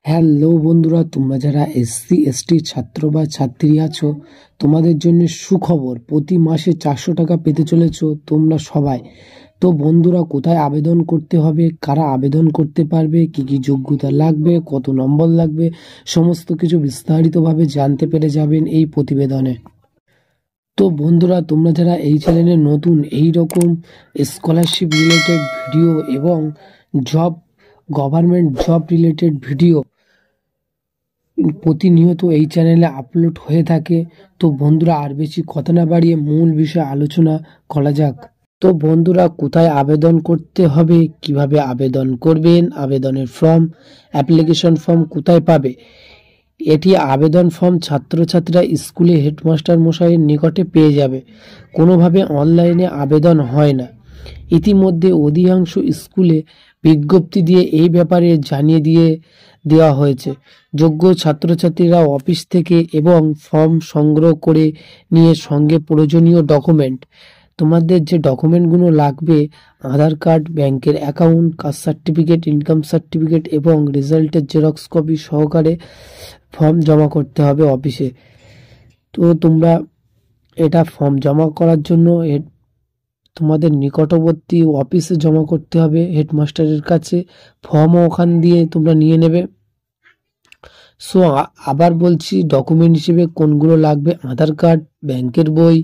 Hello বন্ধুরা, তোমরা যারা এসসি এসটি ছাত্র বা ছাত্রী আছো, তোমাদের জন্য সুখবর। প্রতি মাসে 400 টাকা পেতে চলেছো তোমরা সবাই। তো বন্ধুরা, কোথায় আবেদন করতে হবে, কারা আবেদন করতে পারবে, কি কি যোগ্যতা লাগবে, কত নম্বর লাগবে, সমস্ত কিছু বিস্তারিতভাবে জানতে পেরে যাবেন এই প্রতিবেদনে। তো বন্ধুরা, তোমরা যারা এই চ্যানেলে নতুন, এই রকম স্কলারশিপ রিলেটেড ভিডিও এবং job government job related video প্রতিনিয়ত এই চ্যানেলে আপলোড হয়ে থাকে। তো বন্ধুরা, আর বেশি কথা না বাড়িয়ে মূল বিষয়ে আলোচনা করা যাক। তো বন্ধুরা, কোথায় আবেদন করতে হবে, কিভাবে আবেদন করবেন, আবেদনের ফর্ম, অ্যাপ্লিকেশন ফর্ম কোথায় পাবে। এটি আবেদন ফর্ম ছাত্রছাত্রীরা স্কুলে হেডমাস্টার মশাইয়ের নিকটে পেয়ে যাবে। কোনোভাবে অনলাইনে আবেদন হয় না। ইতিমধ্যে অধিকাংশ স্কুলে বিজ্ঞপ্তি দিয়ে এই ব্যাপারে জানিয়ে দেওয়া হয়েছে। যোগ্য ছাত্রছাত্রীরা অফিস থেকে এবং ফর্ম সংগ্রহ করে নিয়ে সঙ্গে প্রয়োজনীয় ডকুমেন্ট, তোমাদের যে ডকুমেন্টগুলো লাগবে, আধার কার্ড, ব্যাংকের account, caste certificate, income certificate এবং রেজাল্টের জেরক্স কপি সহকারে ফর্ম জমা করতে হবে অফিসে। তো তোমরা এটা ফর্ম জমা করার জন্য তোমাদের নিকটবর্তী অফিসে জমা করতে হবে, হেডমাস্টারের কাছে। ফর্মও ওখান দিয়ে তোমরা নিয়ে নেবে। সো আবার বলছি, ডকুমেন্ট হিসেবে কোনগুলো লাগবে: আধার কার্ড, ব্যাংকের বই,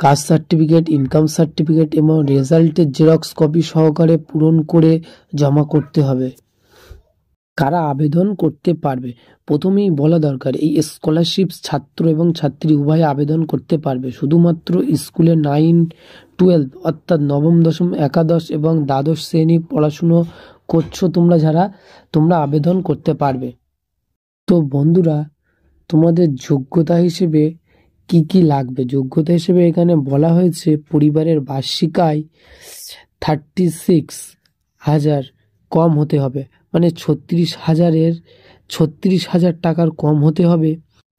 কাস্ট সার্টিফিকেট, ইনকাম সার্টিফিকেট এবং রেজাল্টের জেরক্স কপি সহকারে পূরণ করে জমা করতে হবে। কারা আবেদন করতে পারবে, প্রথমেই বলা দরকার, এই স্কলারশিপ ছাত্র এবং ছাত্রী উভয়ে আবেদন করতে পারবে। শুধুমাত্র স্কুলে 9-12 অর্থাৎ নবম, দশম, একাদশ এবং দ্বাদশ শ্রেণী পড়াশুনো করছো তোমরা আবেদন করতে পারবে। তো বন্ধুরা, তোমাদের যোগ্যতা হিসেবে কি কি লাগবে, যোগ্যতা হিসেবে এখানে বলা হয়েছে পরিবারের বার্ষিক আয় 36,000 কম হতে হবে, মানে 36,000 টাকার কম হতে হবে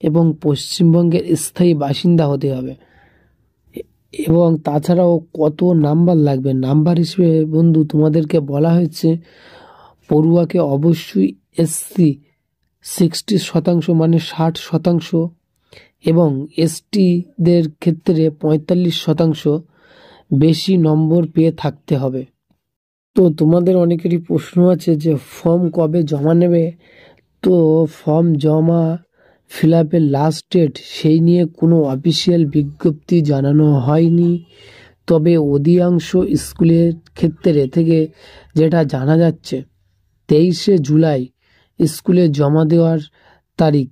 এবং পশ্চিমবঙ্গের স্থায়ী বাসিন্দা হতে হবে। এবং তাছাড়াও কত নাম্বার লাগবে, নাম্বার হিসেবে বন্ধু তোমাদেরকে বলা হয়েছে পড়ুয়াকে অবশ্যই এসসি 60% মানে 60%, এবং এসটিদের ক্ষেত্রে 45% বেশি নম্বর পেয়ে থাকতে হবে। তো তোমাদের অনেকেরই প্রশ্ন আছে যে ফর্ম কবে জমা নেবে। তো ফর্ম জমা ফিল আপের লাস্ট ডেট সেই নিয়ে কোনো অফিসিয়াল বিজ্ঞপ্তি জানানো হয়নি। তবে অধিকাংশ স্কুলের ক্ষেত্রে থেকে যেটা জানা যাচ্ছে, 23শে জুলাই স্কুলে জমা দেওয়ার তারিখ।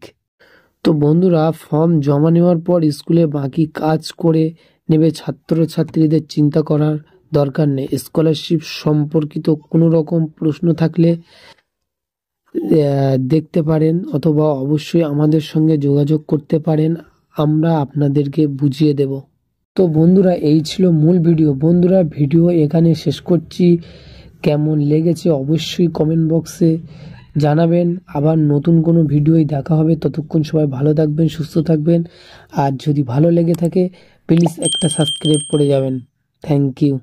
তো বন্ধুরা, ফর্ম জমা নেওয়ার পর স্কুলে বাকি কাজ করে নেবে। ছাত্রছাত্রীদের চিন্তা করার দরকার নেই। স্কলারশিপ সম্পর্কিত কোনো রকম প্রশ্ন থাকলে দেখতে পারেন, অথবা অবশ্যই আমাদের সঙ্গে যোগাযোগ করতে পারেন, আমরা আপনাদেরকে বুঝিয়ে দেব। তো বন্ধুরা, এই ছিল মূল ভিডিও। বন্ধুরা, ভিডিও এখানে শেষ করছি। কেমন লেগেছে অবশ্যই কমেন্ট বক্সে জানাবেন। আবার নতুন কোনো ভিডিওই দেখা হবে। ততক্ষণ সবাই ভালো থাকবেন, সুস্থ থাকবেন। আর যদি ভালো লেগে থাকে প্লিজ একটা সাবস্ক্রাইব করে যাবেন। Thank you.